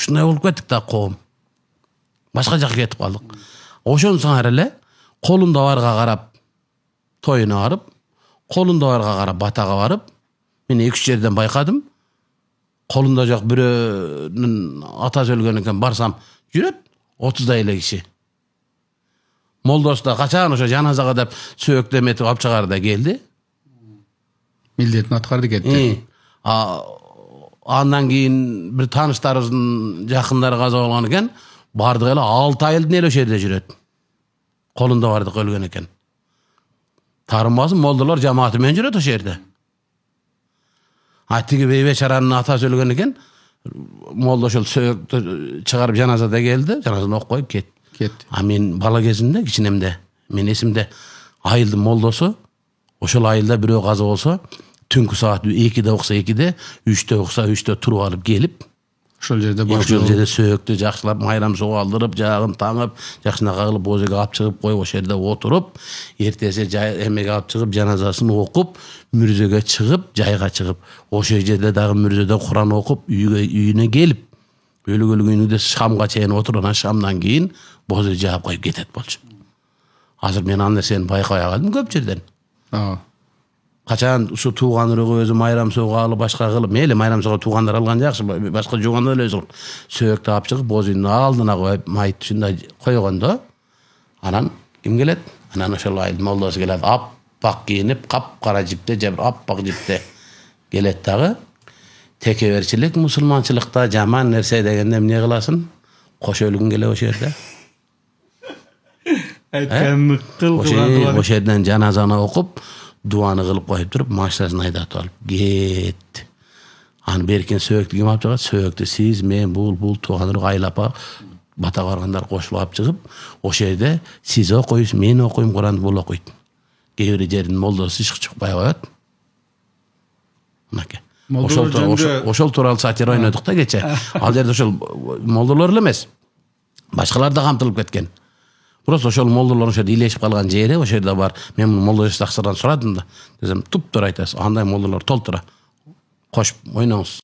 Ушундай болуп кеттик да коом. Башка жакка кетип калдык. Ошону саңар эле колунда барга карап тоюна барып, колунда барга карап батага барып, мен 2-3 жерден байкадым. Колунда жок бирөөнүн атасы өлгөн экен, барсам жүрөт 30дай эле киши. Молдоsu да качан ошо жаназага деп сөөктөметип алып чыгаарда келди. Милдетин аткарды кетти. Андан кийин бир тааныштарыбыздын жакындары каза болгон экен. Бардык эле 6 айылдын эле ошо жерде жүрөт. Колунда бардык өлгөн экен. Тарынбасын молдолор жамааты менен жүрөт ошо жерде. Тиги бейбечаранын атасы өлгөн экен. Молдо ошол сөөктү чыгарып жаназада келди. Жаназаны окуп коюп кетти. Мен бала кезимде, кичинемде, мен эсимде айылдын молдосу ошол айылда бирөө каза болсо, түнкү саат 2-де укса 2-де, 3-те укса 3-те туруп алып келип, ошол жерде ошол жерде сөөктү жакшылап майрам суу алдырып, жагын таңып, жакшынакай кылып бозеге алып чыгып коюп, ошол жерде отуруп, эртеси эмеге алып чыгып, жаназасын окуп, мүрзөгө чыгып, жайга чыгып, ошол жерде дагы мүрзөдө Куран окуп, үйүнө келип, өлүгөлүк үйүнүндө шамга чейин отуруп, анан шамдан кийин бозу жаап коюп кетет болчу. Азыр мен аны нерсени байкабай калдым көп жерден. Качан ушу тууган урууга өзү майрам сууга алып, башка кылып, мейли майрам сууга туугандар алган жакшы, башка жууганда эле өзү сөөктү алып чыгып, бозуйдун алдына коюп, майыт ушундай койгондо, анан ким келет? Анан ошол айылдын молдосу келет, аппак кийинип, капкара жипте, же бир аппак жипте келет дагы. Текеберчилик мусулманчылыкта жаман нерсе дегенде эмне кыласың? Кош өлгүң келе ошол жерде. Айткан кыл ошол жерден жаназаны окуп, дуаны кылып коюп туруп, машинасын айдатып алып кетти. Аны беркен сөөктү ким алып чыгат? Сөөктү сиз, мен, бул тууган урук Айлапа батага баргандар кошулуп алып чыгып, ошол жерде сиз окуйсуз, мен окуйм, Куранды бул окуйт. Кээ бир жердин молдосу чыкпай коет. Мынакей. Ошол тууралуу сатира ойнодук да кече. Ал жерде ошол молдолор эле эмес, башкалар да камтылып кеткен. Просто ошол молдолор ошол жерде илешип калган жери, ошол жерде бар. Мен молдо жактырдан сурадым да, десем, туп-туура айтасыз. Андай молдолор толтура. Кош ойноңуз.